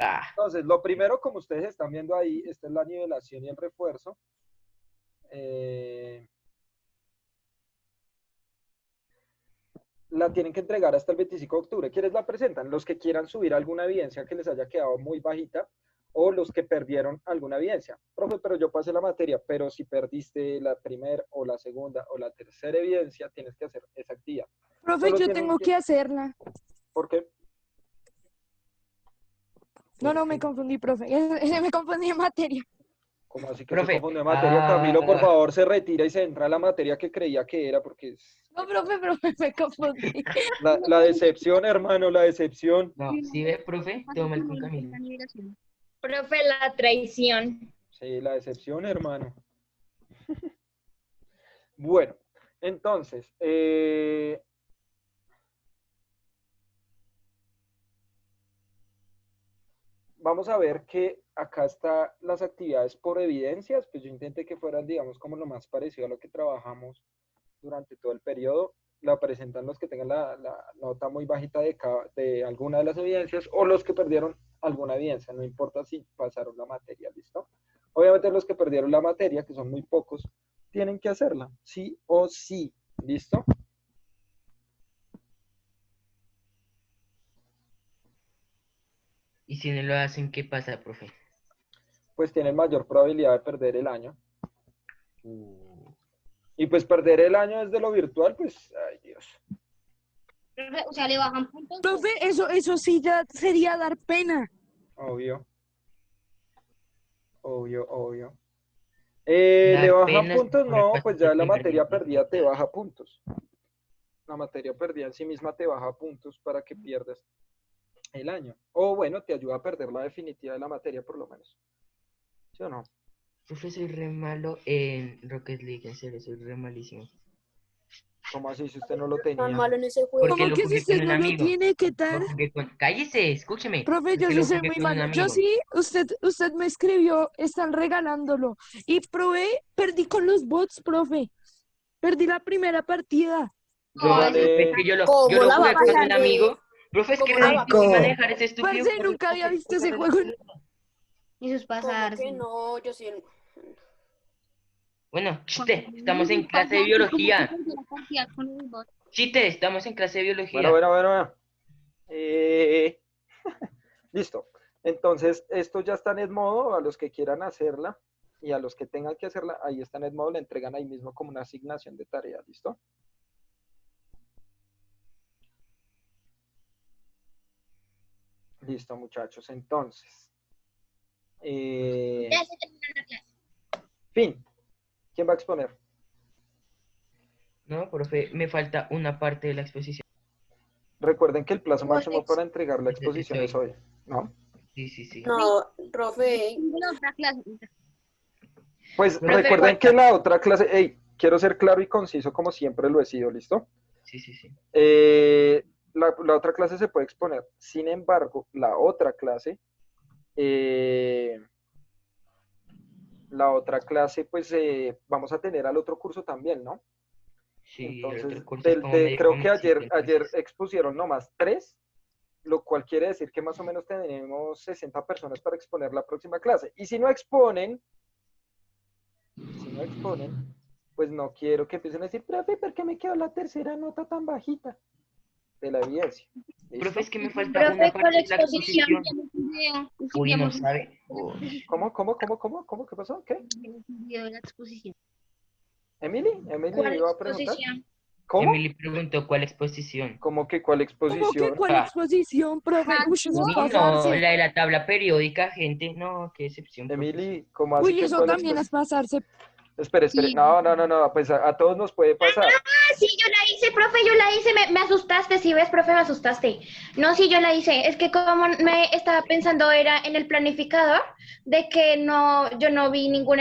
Ah, Entonces, lo primero, como ustedes están viendo ahí, esta es la nivelación y el refuerzo. La tienen que entregar hasta el 25 de octubre. ¿Quiénes la presentan? Los que quieran subir alguna evidencia que les haya quedado muy bajita o los que perdieron alguna evidencia. Profe, pero yo pasé la materia, pero si perdiste la primera o la segunda o la tercera evidencia, tienes que hacer esa actividad. Profe, Solo yo tienen tengo que hacerla. ¿Por qué? No, me confundí, profe. Me confundí en materia. ¿Cómo así que se profe. confunde de materia? Camilo, por Ah, favor, se retira y se entra a la materia que creía que era, porque No, profe, me confundí. la decepción, hermano, la decepción. no, ¿sí ve, profe? Todo mal con Camilo. Profe, la traición. Sí, la decepción, hermano. Bueno, entonces, vamos a ver que acá están las actividades por evidencias, pues yo intenté que fueran, digamos, como lo más parecido a lo que trabajamos durante todo el periodo. La presentan los que tengan la nota muy bajita de alguna de las evidencias o los que perdieron alguna evidencia, no importa si pasaron la materia, ¿listo? Obviamente los que perdieron la materia, que son muy pocos, tienen que hacerla, sí o sí, ¿listo? Y si no lo hacen, ¿qué pasa, profe? Pues tienen mayor probabilidad de perder el año. Uh, Y pues perder el año desde lo virtual, pues, ay Dios. Profe, o sea, le bajan puntos. Profe, eso sí ya sería dar pena. Obvio, obvio, obvio. ¿Le dar bajan penas puntos? por el No, paso pues de ya la pegar materia perdida te 20. baja puntos. La materia perdida en sí misma te baja puntos para que pierdas el año. O bueno, te ayuda a perder la definitiva de la materia por lo menos. ¿Sí o no? Profe, soy re malo en Rocket League, en serio, soy re malísimo. ¿Cómo así si usted no lo Tan tenía? malo en ese juego. Porque ¿Cómo lo que si jugué con usted un no lo amigo. tiene, qué tal? Lo jugué con... Cállese, escúcheme. Profe, yo Porque sí lo soy jugué muy con un malo. Yo amigo. sí, usted me escribió, están regalándolo. Y probé, perdí con los bots, profe. Perdí la primera partida. Yo No, eso es Profe, es gané. que yo ¿Cómo lo la va jugué a con un perder? amigo. Profe, es que ¿Cómo la re va a difícil perder? manejar ese estúpido Parce, juego. nunca había visto ese Re juego. peligroso. eso es ¿Cómo pasarse. que no? Yo sí. Bueno, Cuando chiste, estamos en clase de pasarse, como que biología. perdió la partida con el bot. Chiste, estamos en clase de Bueno, biología. bueno, bueno. Listo. Entonces, esto ya está en Edmodo, a los que quieran hacerla y a los que tengan que hacerla, ahí está en Edmodo, la entregan ahí mismo como una asignación de tarea, ¿listo? Listo, muchachos. Entonces, Ya se terminó la clase. fin. ¿Quién va a exponer? No, profe, me falta una parte de la exposición. Recuerden que el plazo Igual, máximo para entregar la exposición es Estoy. hoy, ¿no? Sí, sí, sí. no, profe. Tengo la otra clase. Pues Profe, recuerden que falta. la otra clase, hey, quiero ser claro y conciso como siempre lo he sido, ¿listo? Sí, sí, sí. La otra clase se puede exponer. Sin embargo, la otra clase, pues vamos a tener al otro curso también, ¿no? Sí, el Entonces, otro curso es como medio creo que comercito, ayer entonces. expusieron nomás 3, lo cual quiere decir que más o menos tenemos 60 personas para exponer la próxima clase. Y si no exponen, pues no quiero que empiecen a decir, profe, ¿por qué me quedó la tercera nota tan bajita de la evidencia? Profe, ¿Listo? es que me falta una Profe, con parte la de la exposición, exposición. enviamos un video. Uy, no Enviamos un sabe. video Uy. ¿Cómo? ¿Qué pasó? ¿Qué? de la exposición. ¿Emily ¿Cuál iba a preguntar? exposición? ¿Cómo? Emily preguntó cuál exposición. ¿Cómo que cuál ¿Cómo que exposición? cuál Ah, exposición, profe? Ah, Uy, eso es ¿no? uy, no, pasarse. la de la tabla periódica, gente. No, qué excepción, profesor. Emily, ¿cómo así Uy, que eso cuál también es exposición? pasarse. Espere. Sí. No, pues a todos nos puede pasar. Ah, sí, yo la hice, profe, yo la hice, me asustaste, sí ves, profe, me asustaste. No, sí, yo la hice, es que como me estaba pensando era en el planificador de que no, yo no vi ningún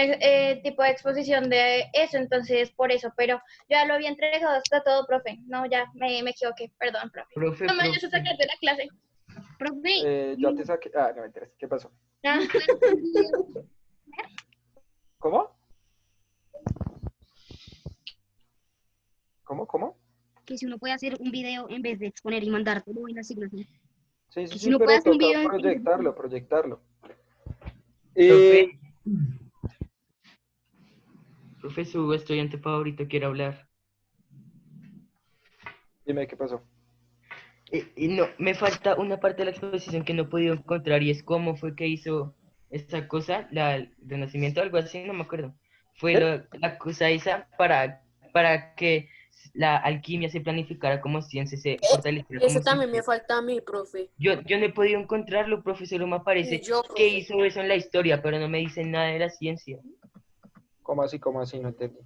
tipo de exposición de eso, entonces por eso, pero ya lo había entregado hasta todo, profe. No, ya me equivoqué, perdón, profe. Profe, No me vayas a profe. sacar de la clase. Profe, Ya te saqué. No me interesa. ¿Qué pasó? ah, ¿Cómo? ¿Cómo? que si uno puede hacer un video en vez de exponer y mandártelo en la asignación. Sí, sí, Que si sí, no pero puedes un toca video de... proyectarlo. Profe, profe, su estudiante favorito quiere hablar. Dime qué pasó. Y no, me falta una parte de la exposición que no he podido encontrar y es cómo fue que hizo esa cosa, el renacimiento, algo así, no me acuerdo. Fue ¿Qué? la cosa esa para que la alquimia se planificara como ciencia, se fortaleciera Eso como también me ciencia. falta a mí, profe. Yo no he podido encontrarlo, profesor, solo me Y aparece yo, que profe. hizo eso en la historia, pero no me dice nada de la ciencia. ¿Cómo así? ¿Cómo así? No entendí.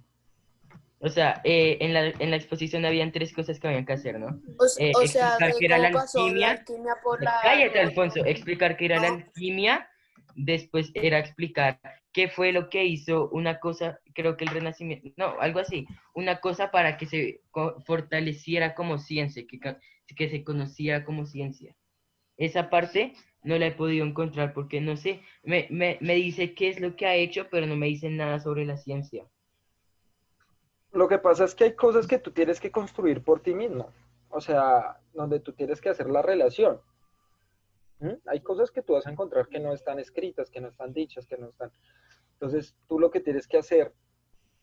O sea, en la exposición habían tres cosas que habían que hacer, ¿no? O sea, Explicar de qué era la cómo pasó la alquimia. alquimia por la Cállate, revolución. Alfonso. Explicar qué era la ¿No? alquimia. Después era explicar qué fue lo que hizo una cosa, creo que el Renacimiento, no, algo así, una cosa para que se fortaleciera como ciencia, que se conociera como ciencia. Esa parte no la he podido encontrar porque no sé, me dice qué es lo que ha hecho, pero no me dice nada sobre la ciencia. Lo que pasa es que hay cosas que tú tienes que construir por ti mismo. O sea, donde tú tienes que hacer la relación. Hay cosas que tú vas a encontrar que no están escritas, que no están dichas, que no están. Entonces, tú lo que tienes que hacer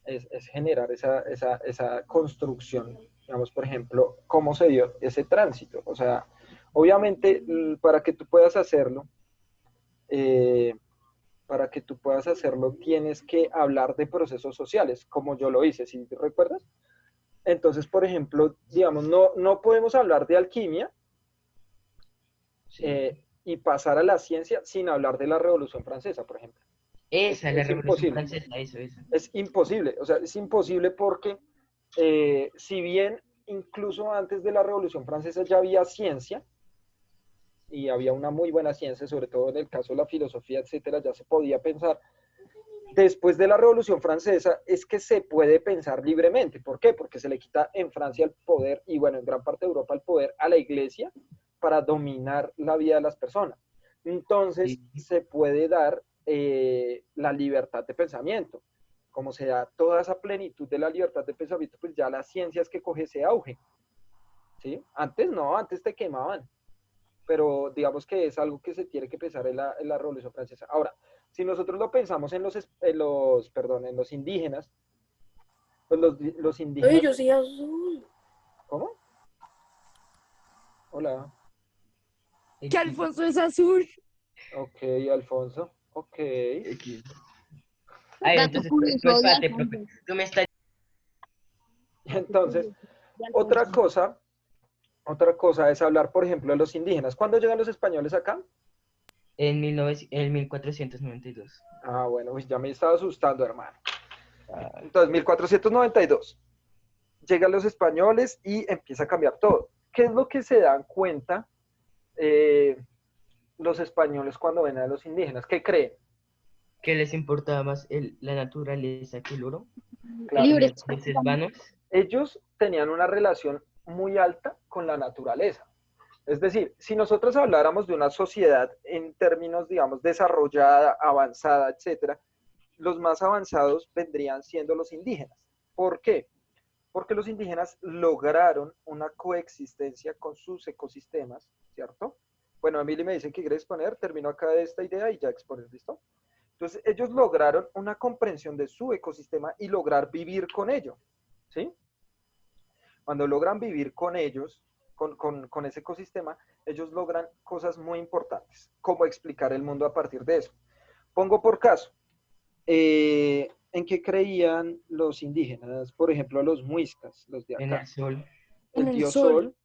es generar esa construcción. Digamos, por ejemplo, cómo se dio ese tránsito. O sea, obviamente, para que tú puedas hacerlo, eh, tienes que hablar de procesos sociales, como yo lo hice, ¿sí te recuerdas? Entonces, por ejemplo, digamos, no podemos hablar de alquimia Sí. y pasar a la ciencia sin hablar de la Revolución Francesa, por ejemplo. Esa, la Es Revolución imposible. Francesa, eso. Es imposible. O sea, es imposible porque si bien incluso antes de la Revolución Francesa ya había ciencia, y había una muy buena ciencia, sobre todo en el caso de la filosofía, etcétera, ya se podía pensar. Después de la Revolución Francesa es que se puede pensar libremente. ¿Por qué? Porque se le quita en Francia el poder y bueno, en gran parte de Europa el poder a la iglesia para dominar la vida de las personas. Entonces Sí. se puede dar la libertad de pensamiento. Como se da toda esa plenitud de la libertad de pensamiento, pues ya la ciencia es que coge ese auge. ¿Sí? Antes no, antes te quemaban, pero digamos que es algo que se tiene que pensar en la Revolución Francesa. Ahora, si nosotros lo pensamos en los indígenas, pues los Oye, indígenas, yo soy azul. ¿cómo? Hola, Que X, Alfonso es azul. ok, Alfonso, ok. X. A ver, Dato entonces, curioso de espérate, profe. Alfonso. Tú me estás... Dato Entonces, curioso de otra Alfonso. cosa, otra cosa es hablar, por ejemplo, de los indígenas. ¿Cuándo llegan los españoles acá? En 1492. Ah, bueno, pues ya me estaba asustando, hermano. Ah, Entonces, 1492. Llegan los españoles y empieza a cambiar todo. ¿Qué es lo que se dan cuenta los españoles cuando ven a los indígenas? ¿Qué creen? ¿qué les importaba más la naturaleza que el oro? Que Claro, Libres. tenían dioses vanos. ellos tenían una relación muy alta con la naturaleza. Es decir, si nosotros habláramos de una sociedad en términos, digamos, desarrollada, avanzada, etcétera, los más avanzados vendrían siendo los indígenas. ¿Por qué? Porque los indígenas lograron una coexistencia con sus ecosistemas, ¿cierto? Bueno, Emily me dice que quiere exponer, termino acá esta idea y ya exponer, ¿listo? Entonces, ellos lograron una comprensión de su ecosistema y lograr vivir con ello, ¿sí? Cuando logran vivir con ellos, con ese ecosistema, ellos logran cosas muy importantes, como explicar el mundo a partir de eso. Pongo por caso, ¿en qué creían los indígenas? Por ejemplo, los muiscas, los de En acá. el sol. En El el dios sol. sol,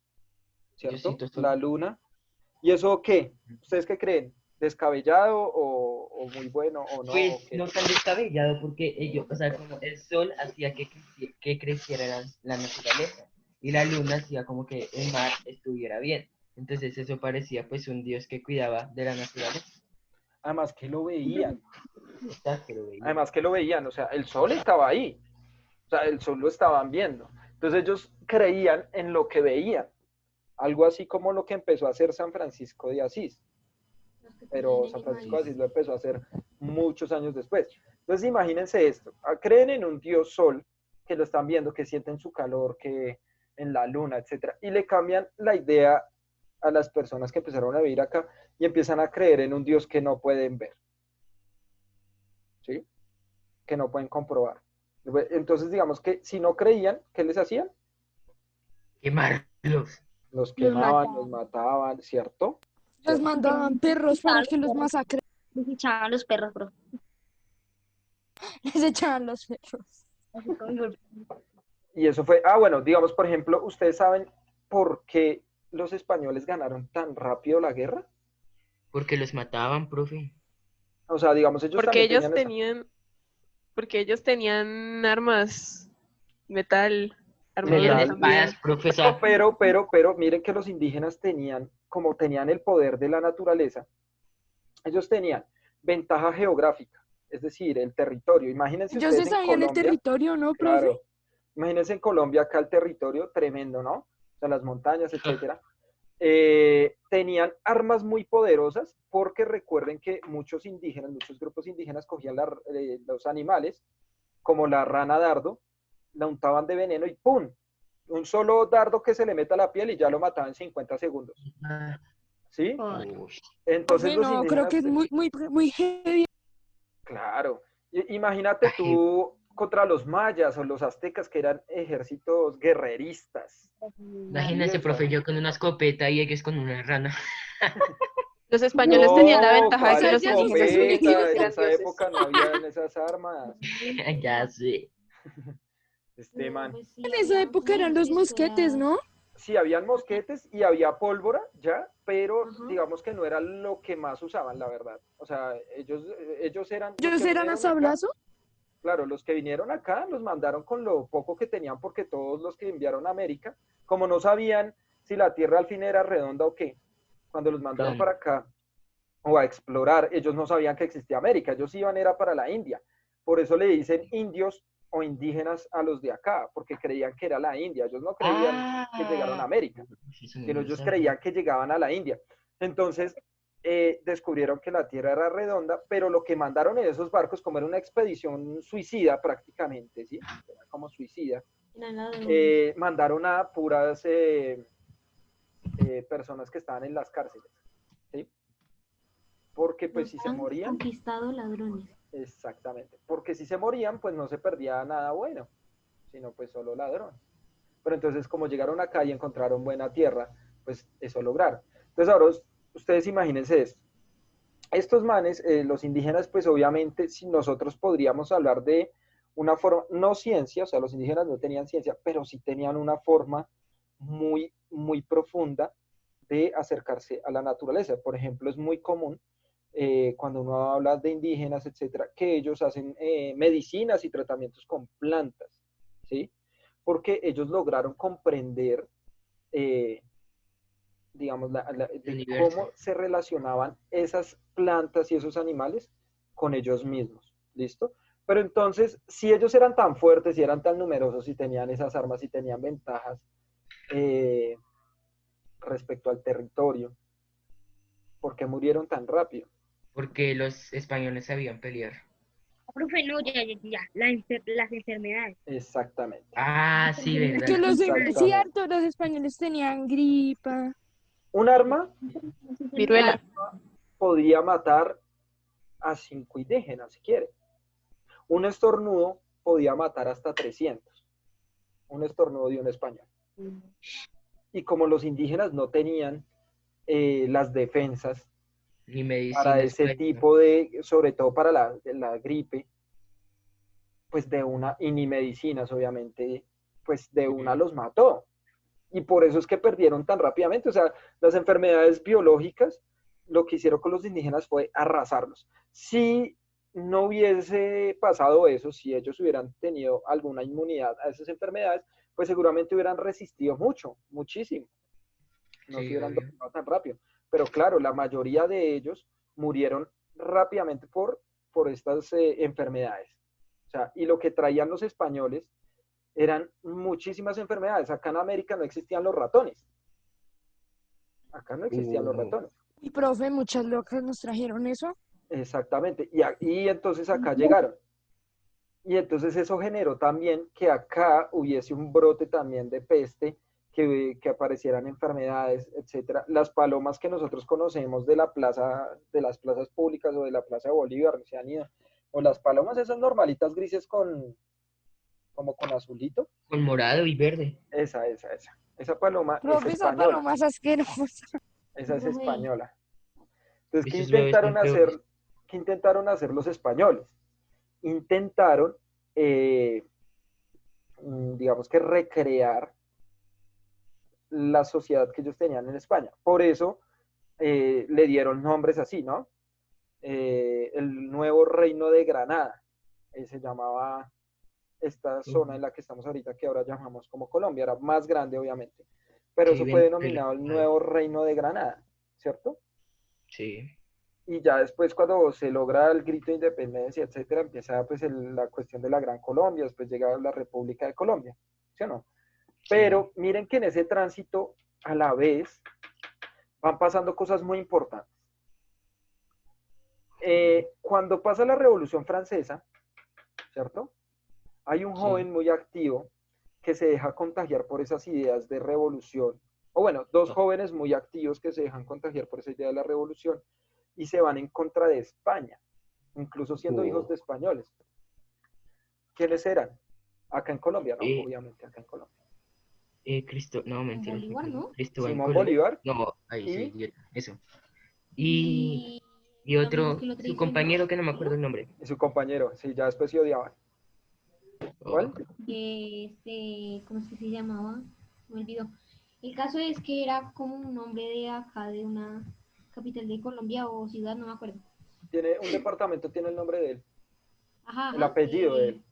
¿cierto? Diosito sol. La luna. ¿Y eso qué? ¿Ustedes qué creen? ¿Descabellado o muy bueno o no? ¿O Pues qué? no tan descabellado porque ellos, o sea, como el sol hacía que creciera la naturaleza y la luna hacía como que el mar estuviera bien. Entonces eso parecía pues un dios que cuidaba de la naturaleza. Además que lo veían, Exacto, lo veía. además que lo veían, o sea, el sol estaba ahí, o sea, el sol lo estaban viendo. Entonces ellos creían en lo que veían, algo así como lo que empezó a hacer San Francisco de Asís, pero San Francisco de Asís lo empezó a hacer muchos años después. Entonces imagínense esto, creen en un dios sol, que lo están viendo, que sienten su calor, que en la luna, etcétera, y le cambian la idea a las personas que empezaron a vivir acá y empiezan a creer en un Dios que no pueden ver, ¿sí? Que no pueden comprobar. Entonces, digamos que si no creían, ¿qué les hacían? Quemarlos. Los quemaban, los mataban, ¿cierto? Los mandaban perros para que los masacren. Les echaban los perros, bro. Les echaban los perros. Y eso fue, bueno, digamos, por ejemplo, ¿ustedes saben por qué los españoles ganaron tan rápido la guerra? Porque los mataban, profe. O sea, digamos, ellos Porque también ellos tenían esa- porque ellos tenían armas, metal, Tenían armaduras Metal. espadas, también. profesor. Pero, miren que los indígenas tenían, como tenían el poder de la naturaleza, ellos tenían ventaja geográfica, es decir, el territorio. Imagínense Ellos ustedes se en sabían el Colombia, territorio, ¿no, profe? claro, imagínense en Colombia acá el territorio tremendo, ¿no? O sea, las montañas, etcétera. Tenían armas muy poderosas porque recuerden que muchos indígenas, muchos grupos indígenas cogían los animales, como la rana dardo, la untaban de veneno y ¡pum! Un solo dardo que se le meta a la piel y ya lo mataban en 50 segundos. ¿Sí? Uy. Entonces Profe, los no, creo indígenas, que es muy heavy. claro, imagínate tú contra los mayas o los aztecas que eran ejércitos guerreristas. Imagínense, Sí, profe, yo con una escopeta y ellos con una rana. Los españoles tenían la ventaja de que ¿cuál los Ya sus indígenas escopeta? En eran esa dioses. época no habían esas armas. Ya sé. Este man. En esa época eran los mosquetes, ¿no? Sí, habían mosquetes y había pólvora ya, pero Ajá. digamos que no era lo que más usaban, la verdad. O sea, ellos eran los ¿Ellos que eran a vinieron acá. sablazo? Claro, los que vinieron acá los mandaron con lo poco que tenían, porque todos los que enviaron a América, como no sabían si la Tierra al fin era redonda o qué, cuando los mandaron Claro. para acá o a explorar, ellos no sabían que existía América, ellos iban era para la India. Por eso le dicen indios o indígenas a los de acá, porque creían que era la India. Ellos no creían que llegaron a América, Eso no sino lo ellos sabía. creían que llegaban a la India. Entonces, descubrieron que la Tierra era redonda, pero lo que mandaron en esos barcos, como era una expedición suicida prácticamente, ¿sí? Era como suicida, mandaron a puras personas que estaban en las cárceles, ¿sí? Porque pues si se morían, Conquistado ladrones. exactamente, porque si se morían, pues no se perdía nada bueno, sino pues solo ladrones. Pero entonces como llegaron acá y encontraron buena tierra, pues eso lograron. Entonces ahora ustedes imagínense esto. Estos manes, los indígenas, pues obviamente si nosotros podríamos hablar de una forma, no ciencia, o sea, los indígenas no tenían ciencia, pero sí tenían una forma muy, muy profunda de acercarse a la naturaleza. Por ejemplo, es muy común cuando uno habla de indígenas, etcétera, que ellos hacen medicinas y tratamientos con plantas, ¿sí? Porque ellos lograron comprender, digamos, El de universo. cómo se relacionaban esas plantas y esos animales con ellos mismos, ¿listo? Pero entonces, si ellos eran tan fuertes y eran tan numerosos y tenían esas armas y tenían ventajas respecto al territorio, ¿por qué murieron tan rápido? Porque los españoles sabían pelear. Profe, no, ya. Las enfermedades. Exactamente. Ah, sí, Es que verdad. Exactamente. cierto, los españoles tenían gripa. Un arma Viruela. podía matar a 5 indígenas, si quiere. Un estornudo podía matar hasta 300. Un estornudo de un español. Y como los indígenas no tenían las defensas Ni para medicinas. ese pues, tipo de, sobre todo para la gripe, pues de una, y ni medicinas, obviamente, pues de una los mató. Y por eso es que perdieron tan rápidamente. O sea, las enfermedades biológicas, lo que hicieron con los indígenas fue arrasarlos. Si no hubiese pasado eso, si ellos hubieran tenido alguna inmunidad a esas enfermedades, pues seguramente hubieran resistido mucho, muchísimo. No se Sí, hubieran obvio. dominado tan rápido. Pero claro, la mayoría de ellos murieron rápidamente por estas enfermedades. O sea, y lo que traían los españoles eran muchísimas enfermedades. Acá en América no existían los ratones. Acá no existían los ratones. Y profe, muchas locas nos trajeron eso. Exactamente. Y entonces acá llegaron. Y entonces eso generó también que acá hubiese un brote también de peste que aparecieran enfermedades, etcétera. Las palomas que nosotros conocemos de la plaza, de las plazas públicas o de la Plaza de Bolívar, se han ido. O las palomas esas normalitas grises como con azulito. Con morado y verde. Esa. Esa paloma es Profe, esa española. paloma es asquerosa. Esa es Profe. española. Entonces, Esos bebés son peores. ¿qué intentaron hacer los españoles? Intentaron, digamos que recrear la sociedad que ellos tenían en España. Por eso le dieron nombres así, ¿no? El nuevo reino de Granada, se llamaba esta zona en la que estamos ahorita, que ahora llamamos como Colombia, era más grande obviamente, pero Sí, eso fue ven, denominado el nuevo reino de Granada, ¿cierto? Sí. Y ya después cuando se logra el grito de independencia, etcétera, empieza pues la cuestión de la Gran Colombia, después llega la República de Colombia, ¿sí o no? Pero miren que en ese tránsito, a la vez, van pasando cosas muy importantes. Cuando pasa la Revolución Francesa, ¿cierto? Hay un joven muy activo que se deja contagiar por esas ideas de revolución. O bueno, dos jóvenes muy activos que se dejan contagiar por esa idea de la revolución y se van en contra de España, incluso siendo hijos de españoles. ¿Quiénes eran? Acá en Colombia, ¿no? Obviamente, acá en Colombia. No, mentira. Bolívar, ¿no? Cristóbal Simón Colón. Bolívar. No, ahí ¿Y? sí, idiota, eso. Y otro, que lo su traicionó. compañero que no me acuerdo el nombre. Y su compañero, sí, ya después se odiaban. ¿Cuál? ¿Cómo es que se llamaba? Me olvidó. El caso es que era como un nombre de acá, de una capital de Colombia o ciudad, no me acuerdo. Un departamento tiene el nombre de él, Ajá, el apellido de él.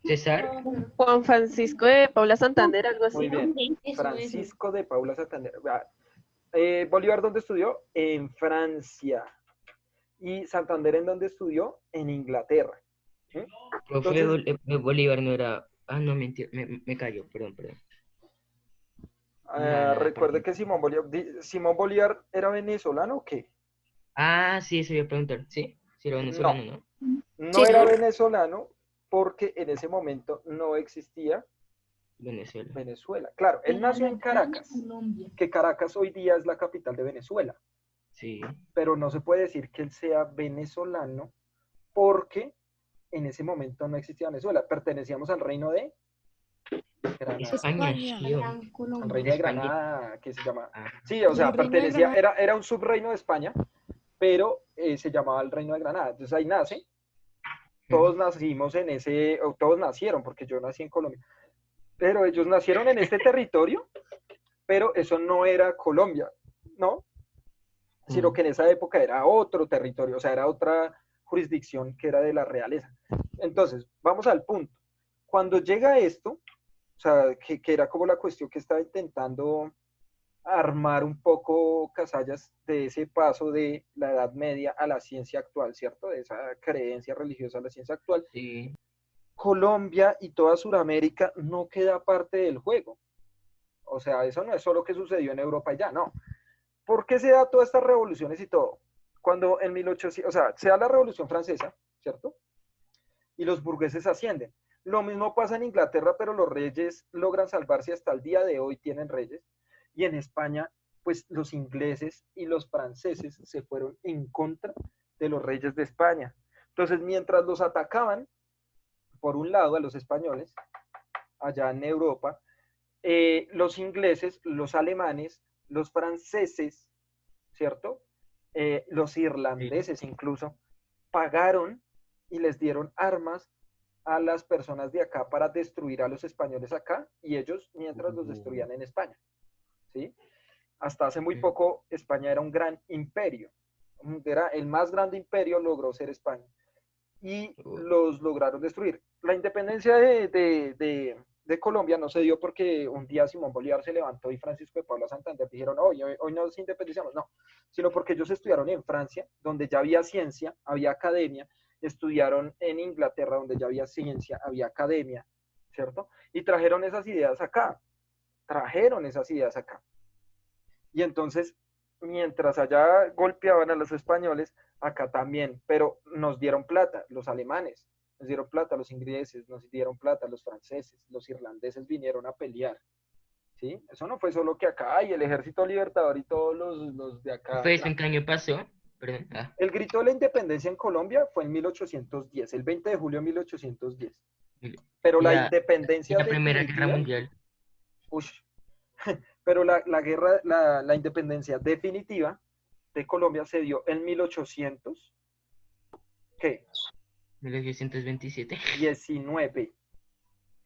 César. Juan Francisco de Paula Santander, algo así. Muy bien. Eso. Francisco de Paula Santander. Bolívar, ¿dónde estudió? En Francia. ¿Y Santander en dónde estudió? En Inglaterra. Profe Entonces, Bolívar no era. Ah, no, mentira. Me callo, perdón. Nada, recuerde perdón. que Simón Bolívar era venezolano o qué? Ah, sí, eso iba a preguntar. Sí, sí era venezolano, ¿no? No era venezolano porque en ese momento no existía Venezuela. Claro, él nació en Caracas, que Caracas hoy día es la capital de Venezuela. Sí. Pero no se puede decir que él sea venezolano porque en ese momento no existía Venezuela. Pertenecíamos al reino de Granada. España. Al reino de Granada, que se llama. Ah, Sí, o sea, El reino de pertenecía, Granada. era un subreino de España, pero se llamaba el reino de Granada. Entonces ahí nace. Todos nacimos en ese, o todos nacieron, porque yo nací en Colombia. Pero ellos nacieron en este territorio, pero eso no era Colombia, ¿no? Sino que en esa época era otro territorio, o sea, era otra jurisdicción que era de la realeza. Entonces, vamos al punto. Cuando llega esto, o sea, que era como la cuestión que estaba intentando armar un poco Casallas de ese paso de la Edad Media a la ciencia actual, ¿cierto? De esa creencia religiosa a la ciencia actual. sí. Colombia y toda Sudamérica no queda parte del juego. O sea, eso no es solo que sucedió en Europa y ya, no. ¿Por qué se da todas estas revoluciones y todo? Cuando en 1800, o sea, se da la Revolución Francesa, ¿cierto? Y los burgueses ascienden. Lo mismo pasa en Inglaterra, pero los reyes logran salvarse hasta el día de hoy, tienen reyes. Y en España, pues los ingleses y los franceses se fueron en contra de los reyes de España. Entonces, mientras los atacaban, por un lado, a los españoles, allá en Europa, los ingleses, los alemanes, los franceses, ¿cierto? Los irlandeses incluso, pagaron y les dieron armas a las personas de acá para destruir a los españoles acá y ellos mientras los destruían en España, ¿sí? Hasta hace muy poco España era un gran imperio, era el más grande imperio logró ser España y los lograron destruir. La independencia de Colombia no se dio porque un día Simón Bolívar se levantó y Francisco de Paula Santander dijeron, hoy nos independizamos, no, sino porque ellos estudiaron en Francia, donde ya había ciencia, había academia, estudiaron en Inglaterra, donde ya había ciencia, había academia, ¿cierto? Y trajeron esas ideas acá. Y entonces, mientras allá golpeaban a los españoles, acá también, pero nos dieron plata, los alemanes, nos dieron plata los ingleses, nos dieron plata los franceses, los irlandeses vinieron a pelear, ¿sí? Eso no fue solo que acá, y el Ejército Libertador y todos los de acá. ¿Fue eso en qué año pasó? Perdón. El grito de la independencia en Colombia fue en 1810, el 20 de julio de 1810. Pero la independencia la Primera Guerra Mundial. Pero la independencia definitiva de Colombia se dio en 1800, ¿qué? 1827. 19.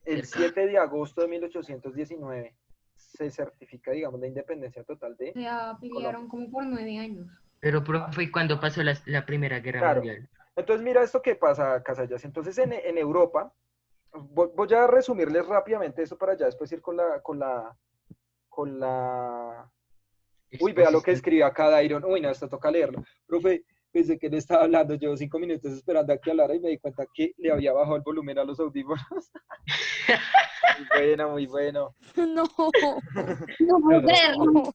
El 7 de agosto de 1819 se certifica, digamos, la independencia total de O sea, pelearon como por 9 años. Pero fue cuando pasó la Primera Guerra Claro. Mundial. Entonces mira esto que pasa, Casallas. Entonces en Europa, voy a resumirles rápidamente esto para ya después ir con la... Uy, vea lo que escribió acá Dairon. Uy, no, esto toca leerlo. Profe, pensé que le estaba hablando, llevo 5 minutos esperando a que hablara y me di cuenta que le había bajado el volumen a los audífonos. Muy bueno, muy bueno. No. No puedo creerlo.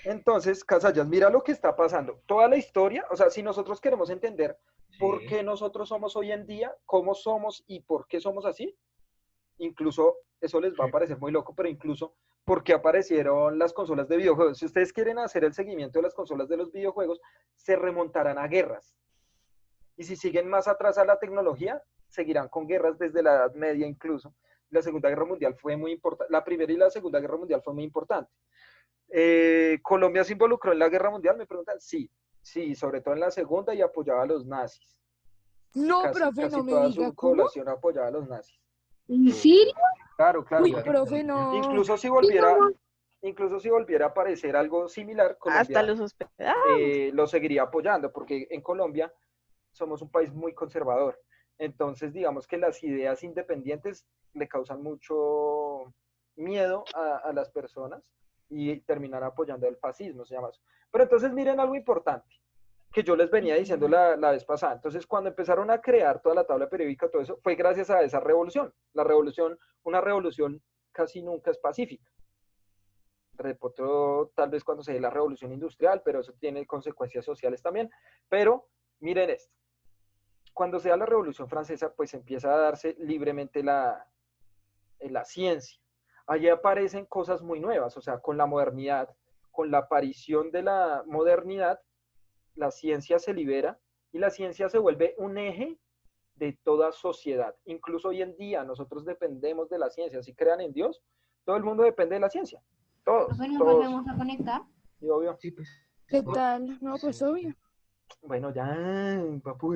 Entonces, Casallas, mira lo que está pasando. Toda la historia, o sea, si nosotros queremos entender por qué nosotros somos hoy en día, cómo somos y por qué somos así, incluso, eso les va a parecer muy loco, pero incluso, ¿por qué aparecieron las consolas de videojuegos? Si ustedes quieren hacer el seguimiento de las consolas de los videojuegos, se remontarán a guerras. Y si siguen más atrás a la tecnología, seguirán con guerras desde la Edad Media incluso. La Segunda Guerra Mundial fue muy importante. La Primera y la Segunda Guerra Mundial fue muy importante. ¿Colombia se involucró en la Guerra Mundial? Me preguntan. Sí, sobre todo en la Segunda, y apoyaba a los nazis. No, Casi profe, no me toda diga su cómo. población apoyaba a los nazis. ¿En serio? Claro. Uy, profe, no. Incluso si volviera a aparecer algo similar, Hasta Colombia los hospedados. lo seguiría apoyando, porque en Colombia somos un país muy conservador. Entonces, digamos que las ideas independientes le causan mucho miedo a las personas y terminar apoyando el fascismo, se llama eso. Pero entonces miren algo importante que yo les venía diciendo la vez pasada. Entonces, cuando empezaron a crear toda la tabla periódica, todo eso, fue gracias a esa revolución. Una revolución casi nunca es pacífica. Repito, tal vez cuando se dé la revolución industrial, pero eso tiene consecuencias sociales también. Pero miren esto. Cuando se da la Revolución Francesa, pues empieza a darse libremente la ciencia. Allí aparecen cosas muy nuevas, o sea, con la modernidad, con la aparición de la modernidad, la ciencia se libera y la ciencia se vuelve un eje de toda sociedad. Incluso hoy en día nosotros dependemos de la ciencia. Si crean en Dios, todo el mundo depende de la ciencia. Todos. ¿Nos todos. volvemos a conectar? Sí, obvio. Sí, pues. ¿Qué tal? No, pues obvio. Bueno, ya, papu,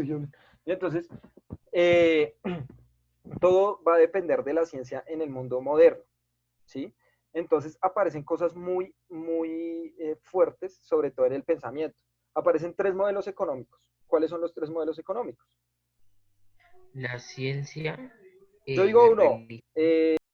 y entonces, todo va a depender de la ciencia en el mundo moderno, ¿sí? Entonces aparecen cosas muy, muy fuertes, sobre todo en el pensamiento. Aparecen 3 modelos económicos. ¿Cuáles son los 3 modelos económicos? La ciencia. Yo digo la uno, religión.